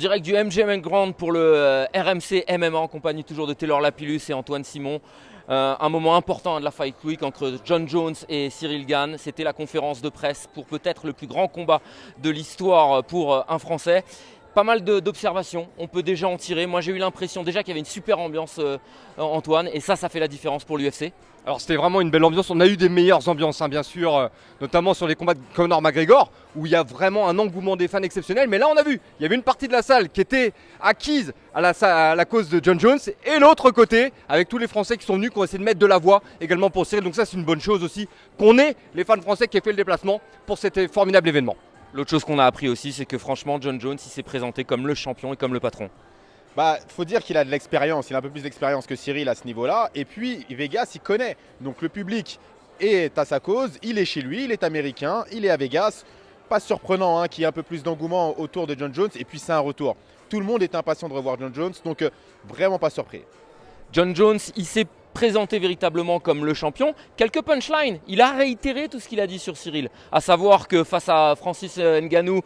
Direct du MGM Grand pour le RMC MMA en compagnie toujours de Taylor Lapillus et Antoine Simon. Un moment important de la Fight Week entre Jon Jones et Ciryl Gane. C'était la conférence de presse pour peut-être le plus grand combat de l'histoire pour un Français. Pas mal d'observations, on peut déjà en tirer. Moi j'ai eu l'impression déjà qu'il y avait une super ambiance Antoine, et ça fait la différence pour l'UFC. Alors c'était vraiment une belle ambiance, on a eu des meilleures ambiances bien sûr, notamment sur les combats de Conor McGregor, où il y a vraiment un engouement des fans exceptionnel, mais là on a vu, il y avait une partie de la salle qui était acquise à la cause de Jon Jones, et l'autre côté, avec tous les Français qui sont venus, qui ont essayé de mettre de la voix également pour Ciryl, donc ça c'est une bonne chose aussi, qu'on ait les fans français qui aient fait le déplacement pour cet formidable événement. L'autre chose qu'on a appris aussi, c'est que franchement Jon Jones il s'est présenté comme le champion et comme le patron. Faut dire qu'il a de l'expérience, il a un peu plus d'expérience que Ciryl à ce niveau-là. Et puis Vegas, il connaît. Donc le public est à sa cause, il est chez lui, il est américain, il est à Vegas. Pas surprenant qu'il y ait un peu plus d'engouement autour de Jon Jones. Et puis c'est un retour. Tout le monde est impatient de revoir Jon Jones, donc vraiment pas surpris. Jon Jones, il s'est présenté véritablement comme le champion. Quelques punchlines, il a réitéré tout ce qu'il a dit sur Ciryl, à savoir que face à Francis Ngannou,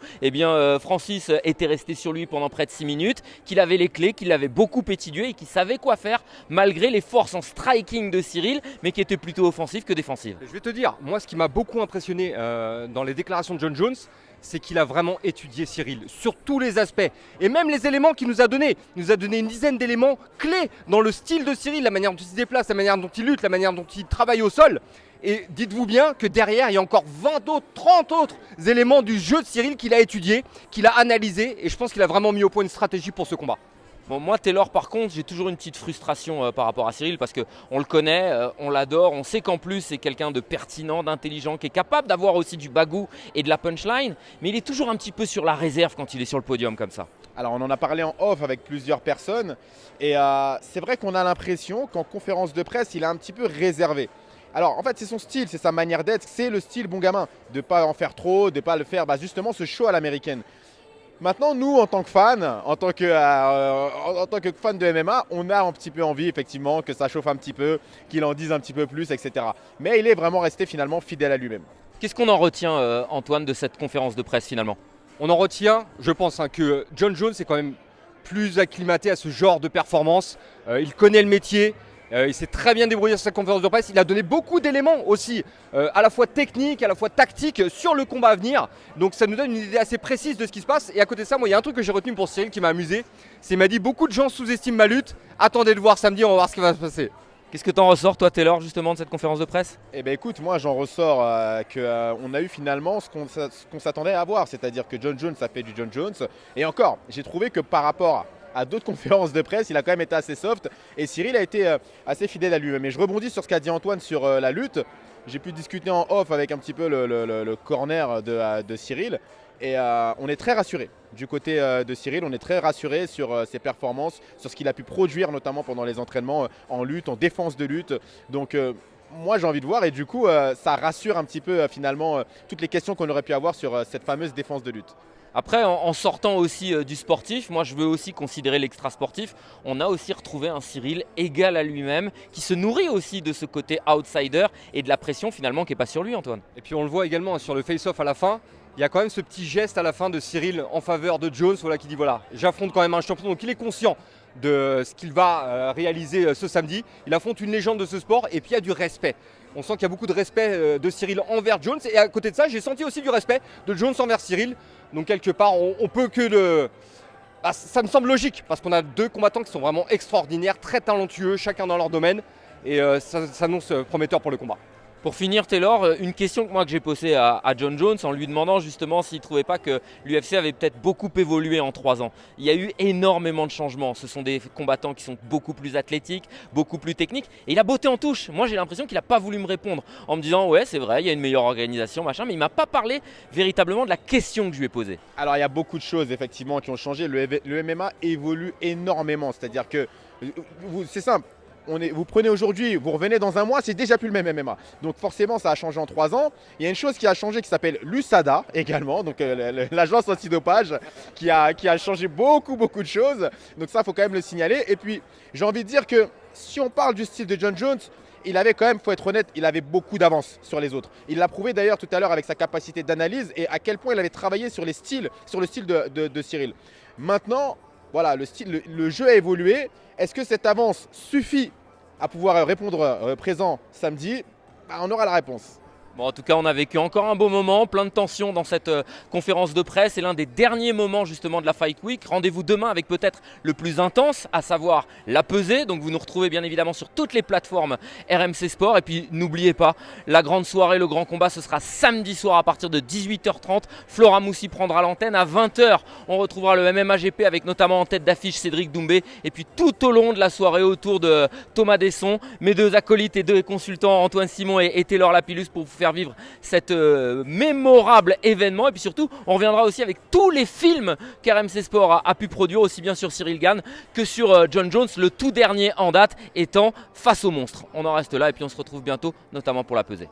Francis était resté sur lui pendant près de 6 minutes, qu'il avait les clés, qu'il l'avait beaucoup étudié et qu'il savait quoi faire malgré les forces en striking de Ciryl, mais qui était plutôt offensif que défensif. Je vais te dire, moi ce qui m'a beaucoup impressionné dans les déclarations de Jon Jones, c'est qu'il a vraiment étudié Ciryl sur tous les aspects. Et même les éléments qu'il nous a donnés. Il nous a donné une dizaine d'éléments clés dans le style de Ciryl, la manière dont il se déplace, la manière dont il lutte, la manière dont il travaille au sol. Et dites-vous bien que derrière, il y a encore 20 autres, 30 autres éléments du jeu de Ciryl qu'il a étudié, qu'il a analysé. Et je pense qu'il a vraiment mis au point une stratégie pour ce combat. Bon, moi, Taylor, par contre, j'ai toujours une petite frustration par rapport à Ciryl parce qu'on le connaît, on l'adore, on sait qu'en plus c'est quelqu'un de pertinent, d'intelligent, qui est capable d'avoir aussi du bagou et de la punchline, mais il est toujours un petit peu sur la réserve quand il est sur le podium comme ça. Alors on en a parlé en off avec plusieurs personnes et c'est vrai qu'on a l'impression qu'en conférence de presse, il est un petit peu réservé. Alors en fait c'est son style, c'est sa manière d'être, c'est le style bon gamin, de ne pas en faire trop, de ne pas le faire justement ce show à l'américaine. Maintenant, nous, en tant que fans, en tant que fans de MMA, on a un petit peu envie, effectivement, que ça chauffe un petit peu, qu'il en dise un petit peu plus, etc. Mais il est vraiment resté finalement fidèle à lui-même. Qu'est-ce qu'on en retient, Antoine, de cette conférence de presse finalement? On en retient, je pense, que Jon Jones est quand même plus acclimaté à ce genre de performance. Il connaît le métier. Il s'est très bien débrouillé sur sa conférence de presse. Il a donné beaucoup d'éléments aussi, à la fois techniques, à la fois tactiques sur le combat à venir. Donc ça nous donne une idée assez précise de ce qui se passe. Et à côté de ça, moi, il y a un truc que j'ai retenu pour Ciryl qui m'a amusé. C'est qu'il m'a dit beaucoup de gens sous-estiment ma lutte. Attendez de voir samedi, on va voir ce qui va se passer. Qu'est-ce que t'en ressors, toi, Taylor, justement, de cette conférence de presse? Eh bien écoute, moi j'en ressors qu'on a eu finalement ce qu'on s'attendait à avoir. C'est-à-dire que Jon Jones a fait du Jon Jones. Et encore, j'ai trouvé que par rapport à d'autres conférences de presse, il a quand même été assez soft et Ciryl a été assez fidèle à lui-même. Mais je rebondis sur ce qu'a dit Antoine sur la lutte. J'ai pu discuter en off avec un petit peu le corner de Ciryl et on est très rassuré. Du côté de Ciryl, on est très rassuré sur ses performances, sur ce qu'il a pu produire notamment pendant les entraînements en lutte, en défense de lutte. Donc moi j'ai envie de voir et du coup ça rassure un petit peu finalement toutes les questions qu'on aurait pu avoir sur cette fameuse défense de lutte. Après, en sortant aussi du sportif, moi je veux aussi considérer l'extra sportif. On a aussi retrouvé un Ciryl égal à lui-même, qui se nourrit aussi de ce côté outsider et de la pression finalement qui n'est pas sur lui, Antoine. Et puis on le voit également sur le face-off à la fin. Il y a quand même ce petit geste à la fin de Ciryl en faveur de Jones, qui dit voilà, j'affronte quand même un champion. Donc il est conscient de ce qu'il va réaliser ce samedi. Il affronte une légende de ce sport et puis il y a du respect. On sent qu'il y a beaucoup de respect de Ciryl envers Jones. Et à côté de ça, j'ai senti aussi du respect de Jones envers Ciryl. Donc quelque part, on peut que le... ça me semble logique parce qu'on a deux combattants qui sont vraiment extraordinaires, très talentueux, chacun dans leur domaine. Et ça s'annonce prometteur pour le combat. Pour finir, Taylor, une question que j'ai posée à Jon Jones en lui demandant justement s'il ne trouvait pas que l'UFC avait peut-être beaucoup évolué en 3 ans. Il y a eu énormément de changements. Ce sont des combattants qui sont beaucoup plus athlétiques, beaucoup plus techniques. Et il a botté en touche. Moi, j'ai l'impression qu'il n'a pas voulu me répondre en me disant ouais, c'est vrai, il y a une meilleure organisation, machin. Mais il ne m'a pas parlé véritablement de la question que je lui ai posée. Alors, il y a beaucoup de choses effectivement qui ont changé. Le MMA évolue énormément. C'est-à-dire que c'est simple. Vous prenez aujourd'hui, vous revenez dans un mois, c'est déjà plus le même MMA. Donc forcément, ça a changé en 3 ans. Il y a une chose qui a changé qui s'appelle l'USADA également, donc l'agence antidopage, qui a changé beaucoup de choses. Donc ça, il faut quand même le signaler. Et puis, j'ai envie de dire que si on parle du style de Jon Jones, il avait quand même, faut être honnête, il avait beaucoup d'avance sur les autres. Il l'a prouvé d'ailleurs tout à l'heure avec sa capacité d'analyse et à quel point il avait travaillé sur le style de Ciryl. Maintenant, voilà, le jeu a évolué. Est-ce que cette avance suffit à pouvoir répondre présent samedi? On aura la réponse. Bon, en tout cas, on a vécu encore un beau moment, plein de tensions dans cette conférence de presse. C'est l'un des derniers moments justement de la Fight Week. Rendez-vous demain avec peut-être le plus intense, à savoir la pesée. Donc vous nous retrouvez bien évidemment sur toutes les plateformes RMC Sport. Et puis n'oubliez pas, la grande soirée, le grand combat, ce sera samedi soir à partir de 18h30. Flora Moussi prendra l'antenne. À 20h, on retrouvera le MMA GP avec notamment en tête d'affiche Cédric Doumbé. Et puis tout au long de la soirée autour de Thomas Desson, mes deux acolytes et deux consultants, Antoine Simon et Taylor Lapillus, pour vous faire vivre cet mémorable événement. Et puis surtout, on reviendra aussi avec tous les films qu'RMC Sport a pu produire, aussi bien sur Cyril Gane que sur John Jones, le tout dernier en date étant Face au monstre. On en reste là et puis on se retrouve bientôt, notamment pour la pesée.